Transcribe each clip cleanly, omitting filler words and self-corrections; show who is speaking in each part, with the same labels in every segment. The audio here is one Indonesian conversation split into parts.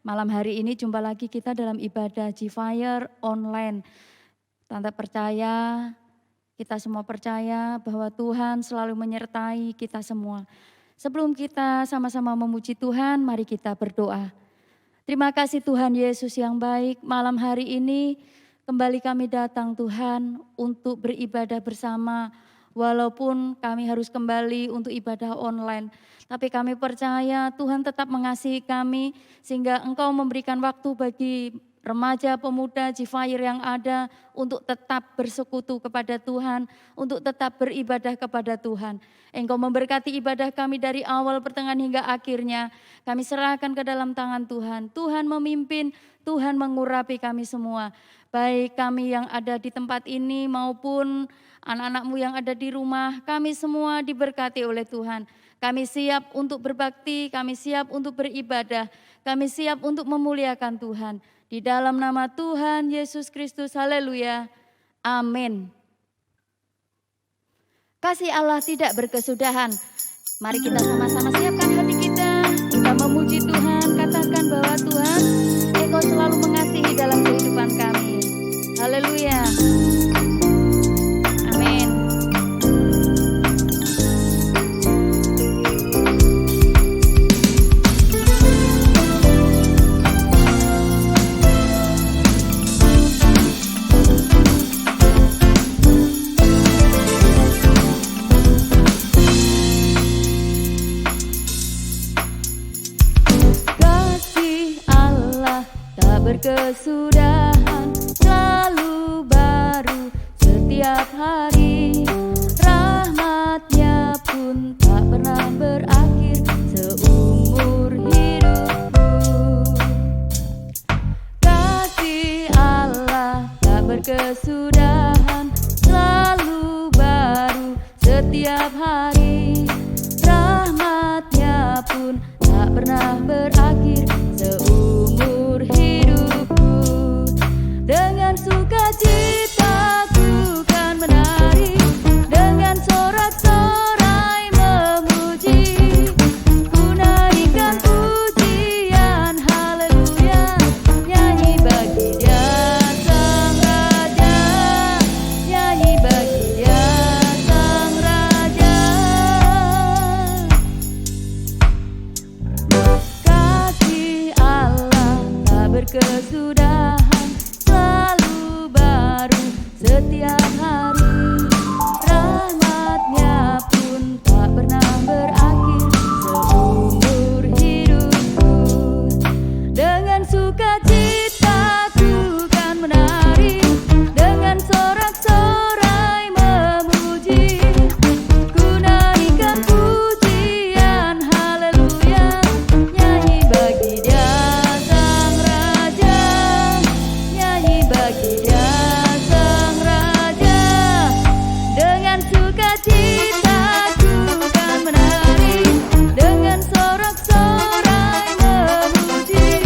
Speaker 1: Malam hari ini jumpa lagi kita dalam ibadah G-Fire online. Tante percaya, kita semua percaya bahwa Tuhan selalu menyertai kita semua. Sebelum kita sama-sama memuji Tuhan, mari kita berdoa. Terima kasih Tuhan Yesus yang baik, malam hari ini kembali kami datang Tuhan untuk beribadah bersama. Walaupun kami harus kembali untuk ibadah online, tapi kami percaya Tuhan tetap mengasihi kami sehingga Engkau memberikan waktu bagi remaja, pemuda, G-Fire yang ada untuk tetap bersekutu kepada Tuhan, untuk tetap beribadah kepada Tuhan. Engkau memberkati ibadah kami dari awal, pertengahan hingga akhirnya. Kami serahkan ke dalam tangan Tuhan. Tuhan memimpin, Tuhan mengurapi kami semua. Baik kami yang ada di tempat ini maupun anak-anak-Mu yang ada di rumah, kami semua diberkati oleh Tuhan. Kami siap untuk berbakti, kami siap untuk beribadah, kami siap untuk memuliakan Tuhan. Di dalam nama Tuhan Yesus Kristus, haleluya, amin. Kasih Allah tidak berkesudahan. Mari kita sama-sama siapkan hati kita memuji Tuhan, katakan bahwa Tuhan, Engkau selalu mengasihi dalam kehidupan kami. Haleluya. Amin. Kasih Allah tak berkesudahan, selalu baru setiap hari. Rahmat-Nya pun tak pernah berakhir seumur hidupku. Kasih Allah tak berkesudahan, selalu baru setiap hari. Rahmat-Nya pun tak pernah berakhir seumur hidupku. Dengan sukacita ku kan menari, dengan sorak-sorai memuji. Ku naikkan pujian, haleluya, nyanyi bagi Dia Sang Raja, nyanyi bagi Dia Sang Raja. Kasih Allah tak berkesudahan, selalu baru setiap hari. Rahmat-Nya pun tak pernah berakhir seumur hidupku. Dengan sukacita ku kan menari, dengan sorak-sorai memuji. Ku naikkan pujian, haleluya, nyanyi bagi Dia Sang Raja, nyanyi bagi Dia Sang Raja. Dengan sukacita ku kan menari, dengan sorak-sorai memuji.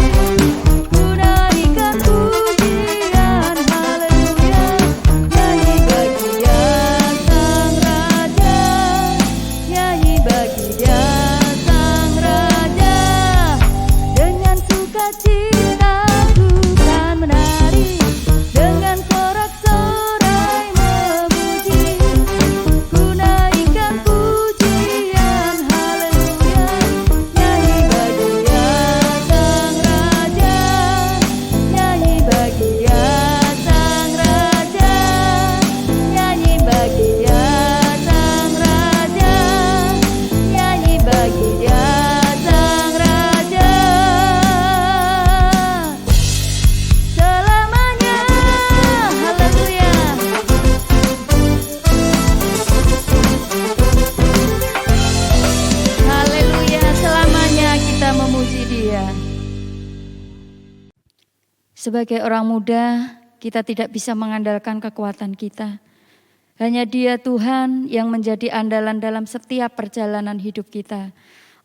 Speaker 1: Ku naikkan pujian, haleluya, nyanyi bagi Dia Sang Raja, nyanyi bagi Dia Sang Raja. Dengan sukacita ku kan menari, dengan sorak-sorai memuji. Ku naikkan pujian, haleluya, nyanyi bagi Dia Sang Raja, nyanyi bagi Dia Sang Raja, nyanyi bagi Dia Sang Raja, nyanyi bagi Dia Sang Raja. Selamanya, haleluya. Haleluya, selamanya kita memuji Dia. Sebagai orang muda, kita tidak bisa mengandalkan kekuatan kita. Hanya Dia Tuhan yang menjadi andalan dalam setiap perjalanan hidup kita.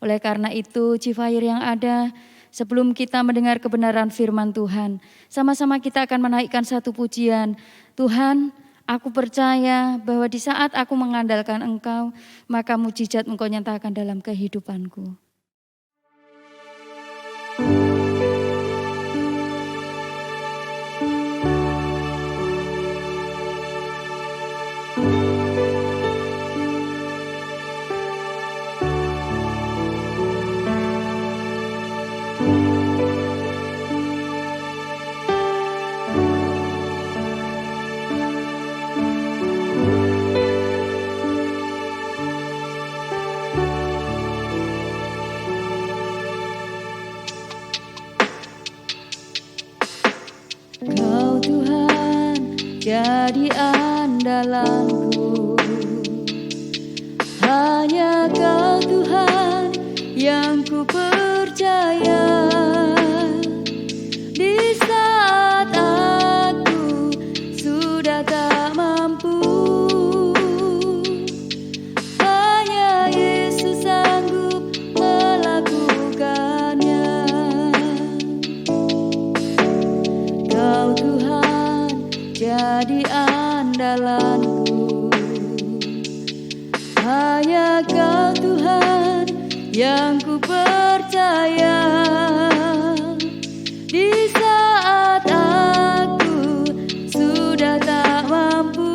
Speaker 1: Oleh karena itu, G-Fire yang ada, sebelum kita mendengar kebenaran firman Tuhan, sama-sama kita akan menaikkan satu pujian. Tuhan, aku percaya bahwa di saat aku mengandalkan Engkau, maka mujizat Engkau nyatakan dalam kehidupanku. Kau Tuhan jadi andalanku, hanya Kau Tuhan yang ku percaya. Di saat aku sudah tak mampu, hanya Yesus sanggup melakukannya. Kau Tuhan jadi andalanku, hanya Kau Tuhan yang ku percaya. Di saat aku sudah tak mampu,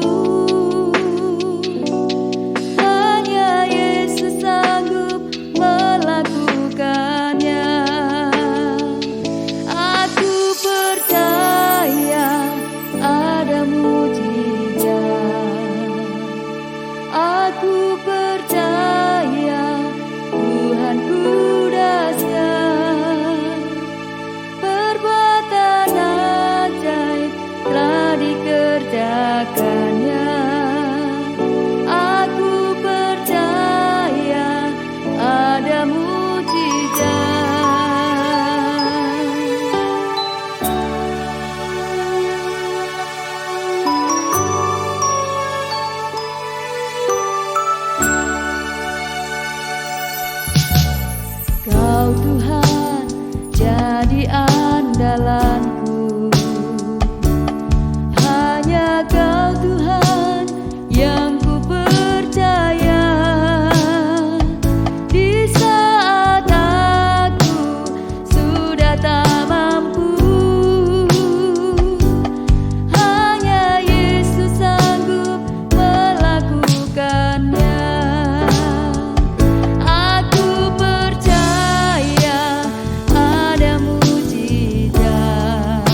Speaker 1: hanya Yesus sanggup melakukannya. Aku percaya ada mujizat. Aku percaya Tuhanku dahsyat. Perbuatan ajaib telah dikerjakannya. Aku percaya ada mujizat. Kau Tuhan jadi andalanku, hanya Kau Tuhan yang ku percaya. Di saat aku sudah tak mampu, hanya Yesus sanggup melakukannya. Aku percaya ada mujizat.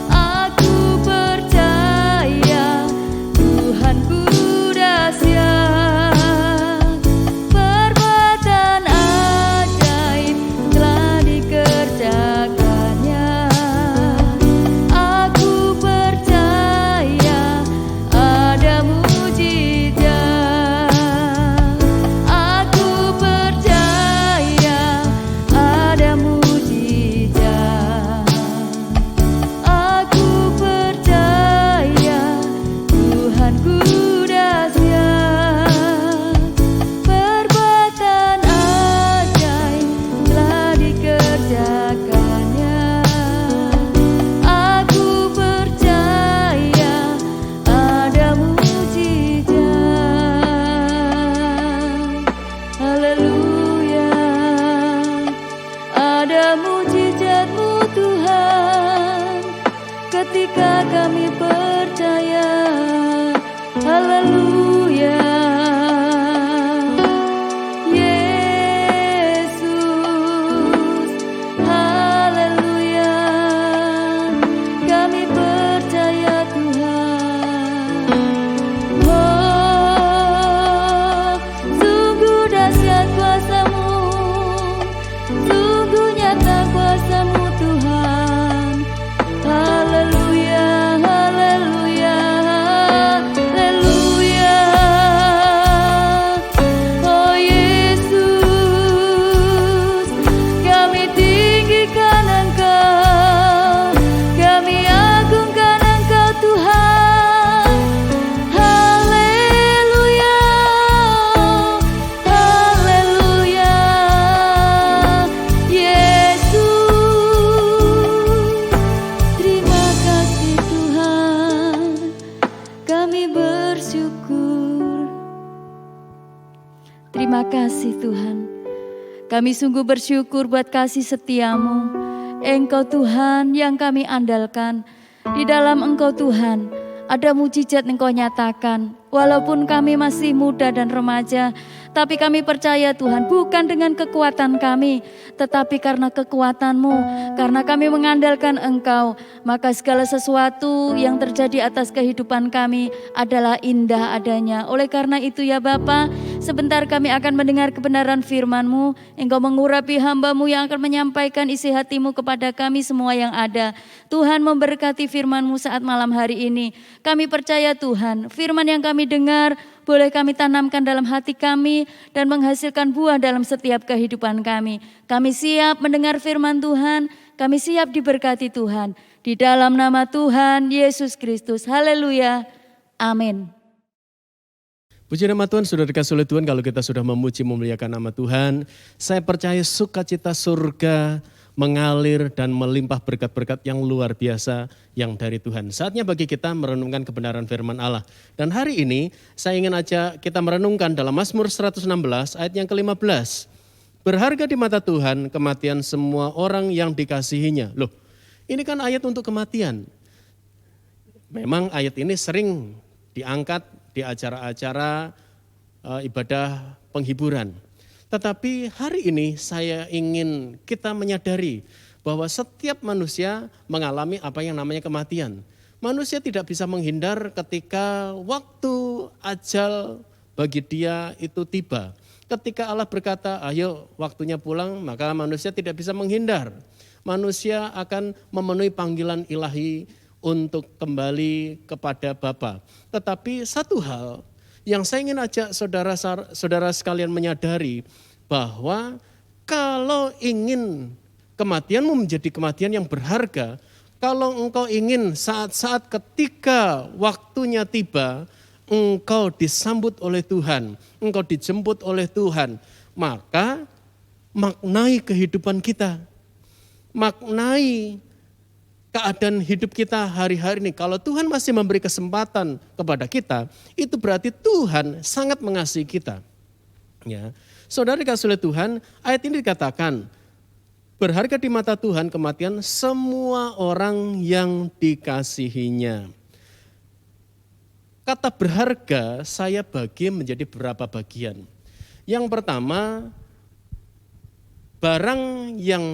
Speaker 1: Aku percaya Tuhanku dahsyat. Perbuatan ajaib telah dikerjakannya. Aku percaya ada mujizat. Aku percaya ada mujizat. Aku percaya Tuhanku dahsyat. Perbuatan ajaib telah dikerjakannya. Aku percaya ada mujizat. Haleluya. Ada mujizat-Mu Tuhan ketika kami percaya. Haleluya. Yesus, haleluya. Kami percaya Tuhan. Oh, sungguh dahsyat kuasa-Mu, sungguh nyata kuasa-Mu Tuhan. Haleluya, haleluya, haleluya. Oh Yesus, kami tinggikan Engkau, kami agungkan Engkau Tuhan. Haleluya, haleluya. Yesus, terima kasih Tuhan, kami bersyukur. Terima kasih Tuhan, kami sungguh bersyukur buat kasih setia-Mu. Engkau Tuhan yang kami andalkan. Di dalam Engkau Tuhan ada mujizat Engkau nyatakan. Walaupun kami masih muda dan remaja, tapi kami percaya Tuhan, bukan dengan kekuatan kami, tetapi karena kekuatan-Mu, karena kami mengandalkan Engkau, maka segala sesuatu yang terjadi atas kehidupan kami adalah indah adanya. Oleh karena itu ya Bapa, Sebentar kami akan mendengar kebenaran firman-Mu. Engkau mengurapi hamba-Mu yang akan menyampaikan isi hati-Mu kepada kami semua yang ada. Tuhan memberkati firman-Mu saat malam hari ini. Kami percaya Tuhan, firman yang kami dengar boleh kami tanamkan dalam hati kami dan menghasilkan buah dalam setiap kehidupan kami. Kami siap mendengar firman Tuhan, kami siap diberkati Tuhan. Di dalam nama Tuhan Yesus Kristus. Haleluya. Amin.
Speaker 2: Puji nama Tuhan, sudah dikasih oleh Tuhan kalau kita sudah memuji memuliakan nama Tuhan. Saya percaya sukacita surga mengalir dan melimpah berkat-berkat yang luar biasa yang dari Tuhan. Saatnya bagi kita merenungkan kebenaran firman Allah. Dan hari ini saya ingin ajak kita merenungkan dalam Mazmur 116 ayat yang ke-15. Berharga di mata Tuhan kematian semua orang yang dikasihinya. Loh, ini kan ayat untuk kematian. Memang ayat ini sering diangkat di acara-acara ibadah penghiburan. Tetapi hari ini saya ingin kita menyadari bahwa setiap manusia mengalami apa yang namanya kematian. Manusia tidak bisa menghindar ketika waktu ajal bagi dia itu tiba. Ketika Allah berkata, ayo waktunya pulang, maka manusia tidak bisa menghindar. Manusia akan memenuhi panggilan ilahi untuk kembali kepada Bapa. Tetapi satu hal yang saya ingin ajak saudara sekalian menyadari bahwa kalau ingin kematianmu menjadi kematian yang berharga, kalau engkau ingin saat-saat ketika waktunya tiba, engkau disambut oleh Tuhan, engkau dijemput oleh Tuhan, maka maknai kehidupan kita, maknai keadaan hidup kita hari-hari ini. Kalau Tuhan masih memberi kesempatan kepada kita, itu berarti Tuhan sangat mengasihi kita. Ya, saudara dikasih oleh Tuhan, ayat ini dikatakan, berharga di mata Tuhan kematian semua orang yang dikasihinya. Kata berharga saya bagi menjadi beberapa bagian. Yang pertama, barang yang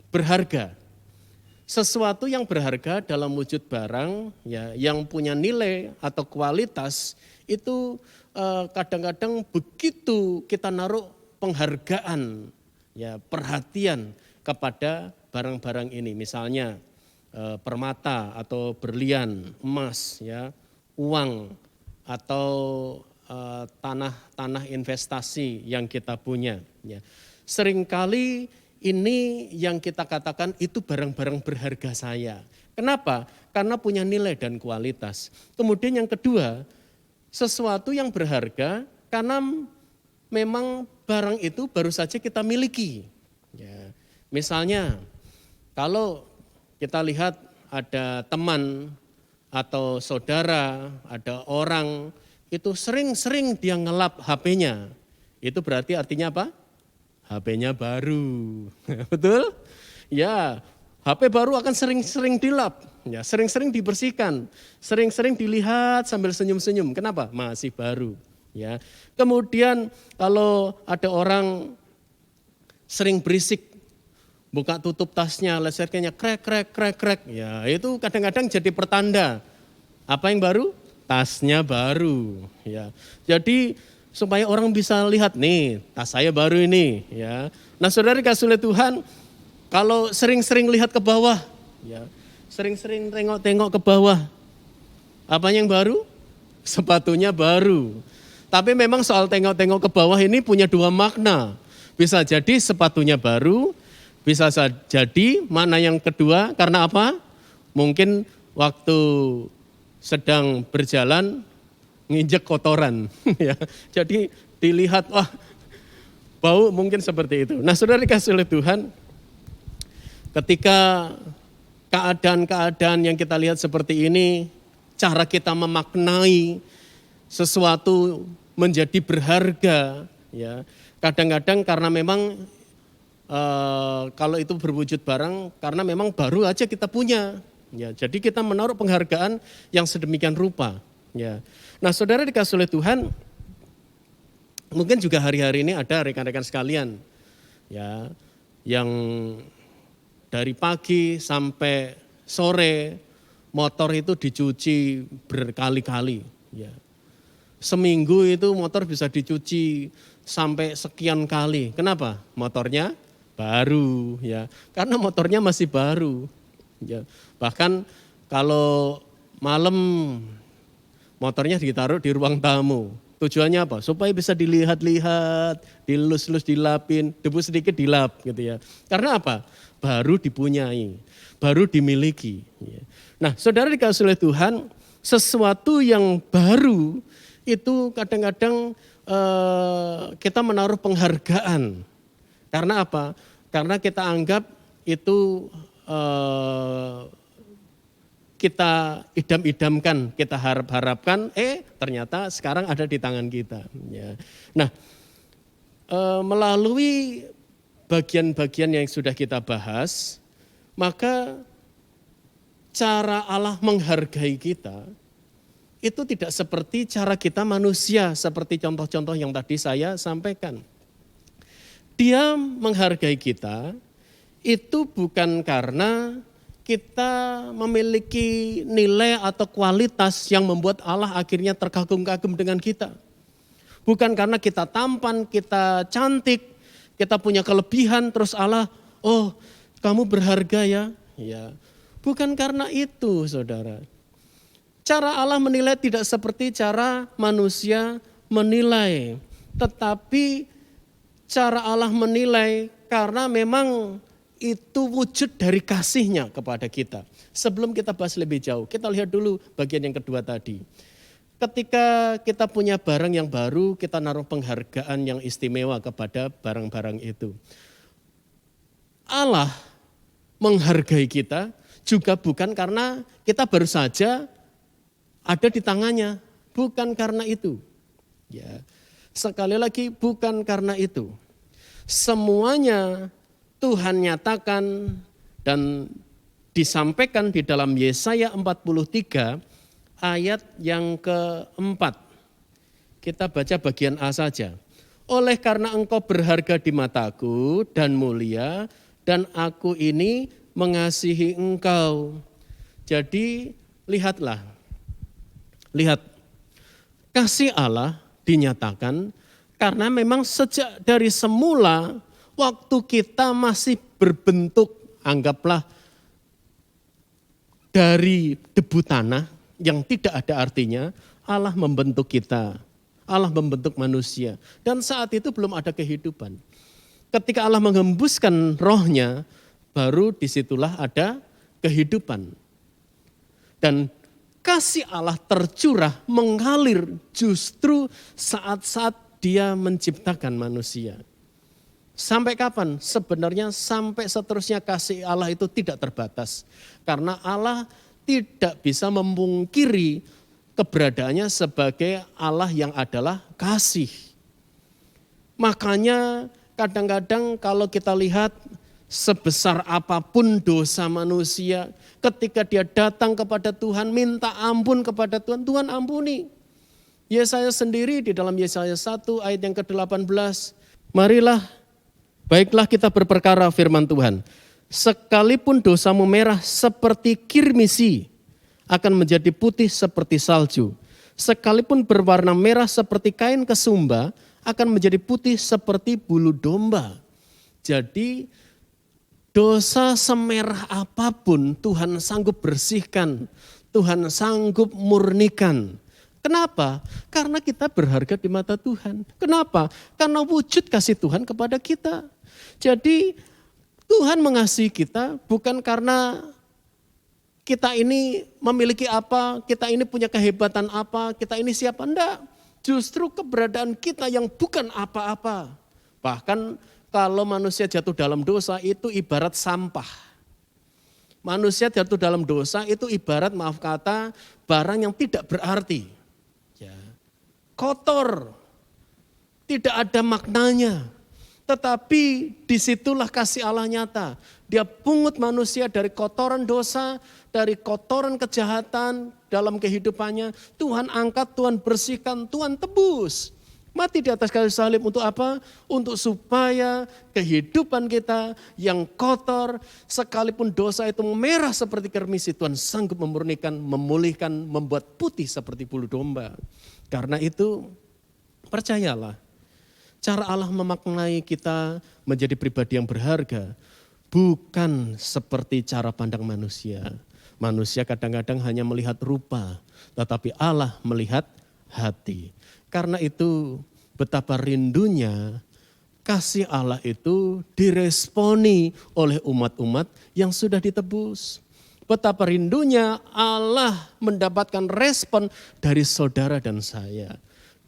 Speaker 2: berharga. Sesuatu yang berharga dalam wujud barang ya, yang punya nilai atau kualitas itu kadang-kadang begitu kita naruh penghargaan, ya, perhatian kepada barang-barang ini. Misalnya permata atau berlian, emas, ya, uang atau tanah investasi yang kita punya. Ya. Seringkali ini yang kita katakan itu barang-barang berharga saya. Kenapa? Karena punya nilai dan kualitas. Kemudian yang kedua, sesuatu yang berharga karena memang barang itu baru saja kita miliki. Ya. Misalnya kalau kita lihat ada teman atau saudara, ada orang itu sering-sering dia ngelap HP-nya. Itu berarti artinya apa? HP-nya baru, betul? Ya, HP baru akan sering-sering dilap, ya, sering-sering dibersihkan, sering-sering dilihat sambil senyum-senyum. Kenapa? Masih baru. Ya. Kemudian kalau ada orang sering berisik, buka tutup tasnya, lesernya krek, ya itu kadang-kadang jadi pertanda. Apa yang baru? Tasnya baru. Ya. Jadi supaya orang bisa lihat nih tas saya baru ini, ya. Nah saudara dikasih oleh Tuhan, kalau sering-sering lihat ke bawah, ya, sering-sering tengok-tengok ke bawah, apa yang baru? Sepatunya baru. Tapi memang soal tengok-tengok ke bawah ini punya dua makna. Bisa jadi sepatunya baru, bisa jadi makna yang kedua karena apa? Mungkin waktu sedang berjalan nginjek kotoran, ya. Jadi dilihat, wah bau mungkin seperti itu. Nah saudara dikasih oleh Tuhan, ketika keadaan-keadaan yang kita lihat seperti ini, cara kita memaknai sesuatu menjadi berharga, ya. Kadang-kadang karena memang kalau itu berwujud barang, karena memang baru aja kita punya, ya. Jadi kita menaruh penghargaan yang sedemikian rupa, ya. Nah saudara dikasih oleh Tuhan, mungkin juga hari-hari ini ada rekan-rekan sekalian, ya, yang dari pagi sampai sore motor itu dicuci berkali-kali, ya. seminggu itu motor bisa dicuci sampai sekian kali. Kenapa? Motornya baru ya. Karena motornya masih baru. Ya. Bahkan kalau malam motornya ditaruh di ruang tamu. Tujuannya apa? Supaya bisa dilihat-lihat, dilus-lus, dilapin, debu sedikit dilap gitu ya. Karena apa? Baru dipunyai, baru dimiliki. Nah, saudara dikasih oleh Tuhan, sesuatu yang baru itu kadang-kadang kita menaruh penghargaan. Karena apa? Karena kita anggap itu kita idam-idamkan, kita harap-harapkan, ternyata sekarang ada di tangan kita. Ya. Nah, melalui bagian-bagian yang sudah kita bahas, maka cara Allah menghargai kita itu tidak seperti cara kita manusia, seperti contoh-contoh yang tadi saya sampaikan. Dia menghargai kita itu bukan karena kita memiliki nilai atau kualitas yang membuat Allah akhirnya terkagum-kagum dengan kita. Bukan karena kita tampan, kita cantik, kita punya kelebihan, terus Allah, oh kamu berharga ya. Ya. Bukan karena itu saudara. Cara Allah menilai tidak seperti cara manusia menilai. Tetapi cara Allah menilai karena memang itu wujud dari kasih-Nya kepada kita. Sebelum kita bahas lebih jauh, kita lihat dulu bagian yang kedua tadi. Ketika kita punya barang yang baru, kita naruh penghargaan yang istimewa kepada barang-barang itu. Allah menghargai kita juga bukan karena kita baru saja ada di tangannya. Bukan karena itu. Ya. Sekali lagi bukan karena itu. Semuanya Tuhan nyatakan dan disampaikan di dalam Yesaya 43 ayat yang keempat. Kita baca bagian A saja. Oleh karena engkau berharga di mataku dan mulia dan aku ini mengasihi engkau. Jadi lihatlah, lihat kasih Allah dinyatakan karena memang sejak dari semula waktu kita masih berbentuk, anggaplah dari debu tanah yang tidak ada artinya, Allah membentuk kita, Allah membentuk manusia. Dan saat itu belum ada kehidupan. Ketika Allah mengembuskan rohnya, baru disitulah ada kehidupan. Dan kasih Allah tercurah, mengalir justru saat-saat Dia menciptakan manusia. Sampai kapan? Sebenarnya sampai seterusnya kasih Allah itu tidak terbatas. Karena Allah tidak bisa memungkiri keberadaannya sebagai Allah yang adalah kasih. Makanya kadang-kadang kalau kita lihat sebesar apapun dosa manusia, ketika dia datang kepada Tuhan, minta ampun kepada Tuhan, Tuhan ampuni. Yesaya sendiri di dalam Yesaya 1 ayat yang ke-18, marilah baiklah kita berperkara firman Tuhan. Sekalipun dosamu merah seperti kirmisi, akan menjadi putih seperti salju. Sekalipun berwarna merah seperti kain kesumba, akan menjadi putih seperti bulu domba. Jadi dosa semerah apapun Tuhan sanggup bersihkan, Tuhan sanggup murnikan. Kenapa? Karena kita berharga di mata Tuhan. Kenapa? Karena wujud kasih Tuhan kepada kita. Jadi Tuhan mengasihi kita bukan karena kita ini memiliki apa, kita ini punya kehebatan apa, kita ini siapa. Enggak, justru keberadaan kita yang bukan apa-apa. Bahkan kalau manusia jatuh dalam dosa itu ibarat sampah. Manusia jatuh dalam dosa itu ibarat, maaf kata, barang yang tidak berarti. Ya. Kotor, tidak ada maknanya. Tetapi disitulah kasih Allah nyata. Dia pungut manusia dari kotoran dosa, dari kotoran kejahatan dalam kehidupannya. Tuhan angkat, Tuhan bersihkan, Tuhan tebus. Mati di atas kayu salib untuk apa? Untuk supaya kehidupan kita yang kotor, sekalipun dosa itu merah seperti kermisi, Tuhan sanggup memurnikan, memulihkan, membuat putih seperti bulu domba. Karena itu percayalah, cara Allah memaknai kita menjadi pribadi yang berharga bukan seperti cara pandang manusia. Manusia kadang-kadang hanya melihat rupa, tetapi Allah melihat hati. Karena itu betapa rindunya kasih Allah itu diresponi oleh umat-umat yang sudah ditebus. Betapa rindunya Allah mendapatkan respon dari saudara dan saya.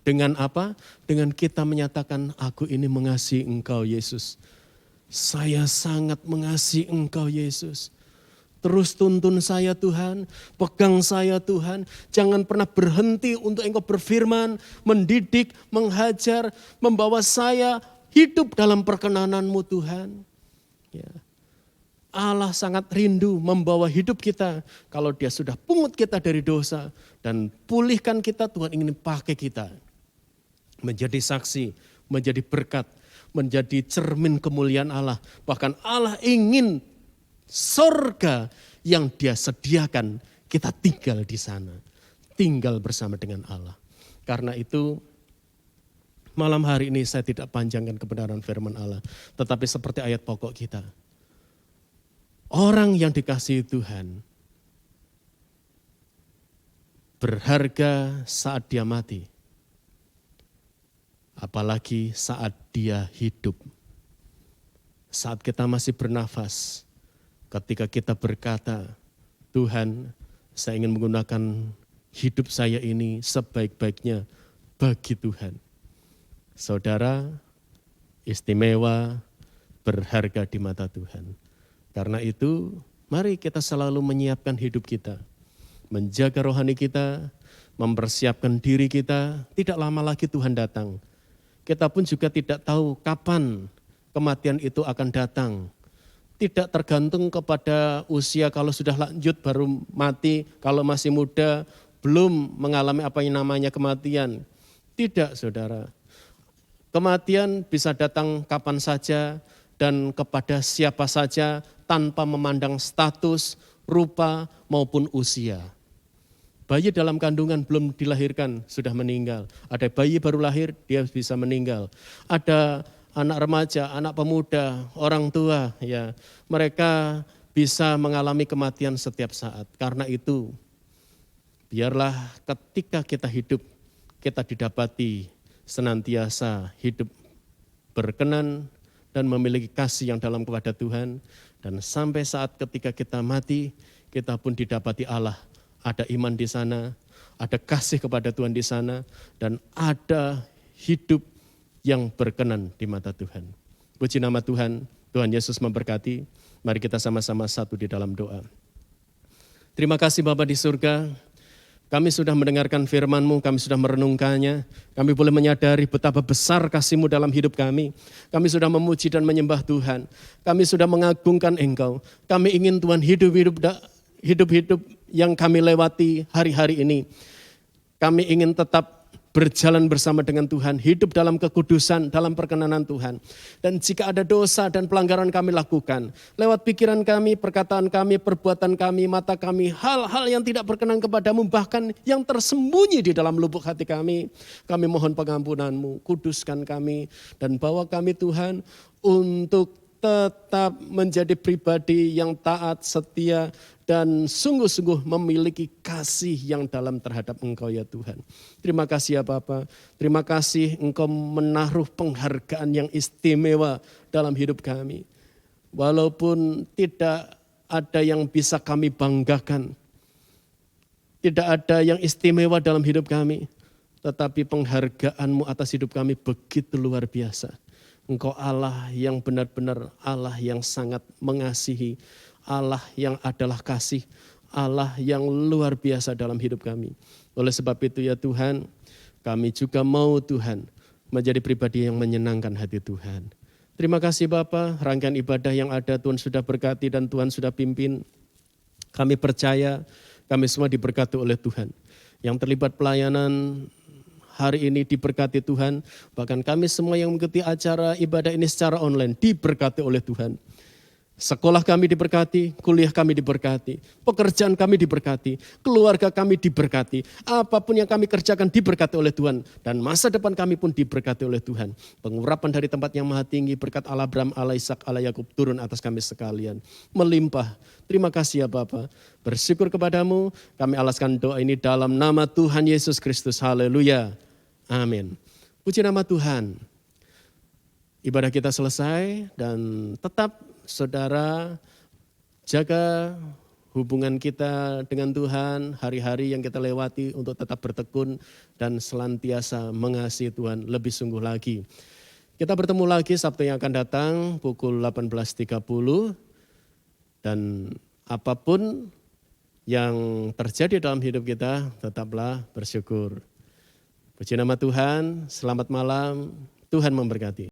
Speaker 2: Dengan apa? Dengan kita menyatakan, aku ini mengasihi Engkau Yesus. Saya sangat mengasihi Engkau Yesus. Terus tuntun saya Tuhan, pegang saya Tuhan. Jangan pernah berhenti untuk Engkau berfirman, mendidik, menghajar, membawa saya hidup dalam perkenanan-Mu Tuhan. Ya. Allah sangat rindu membawa hidup kita. Kalau Dia sudah pungut kita dari dosa dan pulihkan kita, Tuhan ingin pakai kita. Menjadi saksi, menjadi berkat, menjadi cermin kemuliaan Allah. Bahkan Allah ingin surga yang Dia sediakan, kita tinggal di sana. Tinggal bersama dengan Allah. Karena itu malam hari ini saya tidak panjangkan kebenaran firman Allah. Tetapi seperti ayat pokok kita. Orang yang dikasihi Tuhan berharga saat dia mati. Apalagi saat dia hidup. Saat kita masih bernafas. Ketika kita berkata, Tuhan, saya ingin menggunakan hidup saya ini sebaik-baiknya bagi Tuhan. Saudara, istimewa, berharga di mata Tuhan. Karena itu, mari kita selalu menyiapkan hidup kita. Menjaga rohani kita, mempersiapkan diri kita. Tidak lama lagi Tuhan datang. Kita pun juga tidak tahu kapan kematian itu akan datang. Tidak tergantung kepada usia, kalau sudah lanjut baru mati, kalau masih muda belum mengalami apa yang namanya kematian. Tidak saudara, kematian bisa datang kapan saja dan kepada siapa saja tanpa memandang status, rupa maupun usia. Bayi dalam kandungan belum dilahirkan sudah meninggal, ada bayi baru lahir dia bisa meninggal, ada anak remaja, anak pemuda, orang tua, ya, mereka bisa mengalami kematian setiap saat. Karena itu, biarlah ketika kita hidup, kita didapati senantiasa hidup berkenan dan memiliki kasih yang dalam kepada Tuhan. Dan sampai saat ketika kita mati, kita pun didapati Allah. Ada iman di sana, ada kasih kepada Tuhan di sana, dan ada hidup yang berkenan di mata Tuhan. Puji nama Tuhan, Tuhan Yesus memberkati. Mari kita sama-sama satu di dalam doa. Terima kasih Bapa di surga, kami sudah mendengarkan firman-Mu, kami sudah merenungkannya. Kami boleh menyadari betapa besar kasih-Mu dalam hidup kami. Kami sudah memuji dan menyembah Tuhan. Kami sudah mengagungkan Engkau. Kami ingin Tuhan hidup-hidup yang kami lewati hari-hari ini. Kami ingin tetap berjalan bersama dengan Tuhan, hidup dalam kekudusan, dalam perkenanan Tuhan. Dan jika ada dosa dan pelanggaran kami lakukan, lewat pikiran kami, perkataan kami, perbuatan kami, mata kami, hal-hal yang tidak berkenan kepadamu, bahkan yang tersembunyi di dalam lubuk hati kami mohon pengampunan-Mu, kuduskan kami, dan bawa kami Tuhan untuk tetap menjadi pribadi yang taat, setia, dan sungguh-sungguh memiliki kasih yang dalam terhadap Engkau ya Tuhan. Terima kasih ya Bapa, terima kasih Engkau menaruh penghargaan yang istimewa dalam hidup kami. Walaupun tidak ada yang bisa kami banggakan, tidak ada yang istimewa dalam hidup kami, tetapi penghargaan-Mu atas hidup kami begitu luar biasa. Engkau Allah yang benar-benar Allah yang sangat mengasihi, Allah yang adalah kasih, Allah yang luar biasa dalam hidup kami. Oleh sebab itu ya Tuhan, kami juga mau Tuhan menjadi pribadi yang menyenangkan hati Tuhan. Terima kasih Bapa, rangkaian ibadah yang ada Tuhan sudah berkati dan Tuhan sudah pimpin. Kami percaya kami semua diberkati oleh Tuhan. Yang terlibat pelayanan hari ini diberkati Tuhan. Bahkan kami semua yang mengikuti acara ibadah ini secara online diberkati oleh Tuhan. Sekolah kami diberkati, kuliah kami diberkati, pekerjaan kami diberkati, keluarga kami diberkati. Apapun yang kami kerjakan diberkati oleh Tuhan. Dan masa depan kami pun diberkati oleh Tuhan. Pengurapan dari tempat yang maha tinggi, berkat Allah Abraham, Allah Ishak, Allah Yakub turun atas kami sekalian. Melimpah. Terima kasih ya Bapa. Bersyukur kepadamu, kami alaskan doa ini dalam nama Tuhan Yesus Kristus. Haleluya. Amin. Puji nama Tuhan. Ibadah kita selesai dan tetap saudara jaga hubungan kita dengan Tuhan, hari-hari yang kita lewati untuk tetap bertekun dan senantiasa mengasihi Tuhan lebih sungguh lagi. Kita bertemu lagi Sabtu yang akan datang pukul 18.30 dan apapun yang terjadi dalam hidup kita tetaplah bersyukur. Puji nama Tuhan, selamat malam, Tuhan memberkati.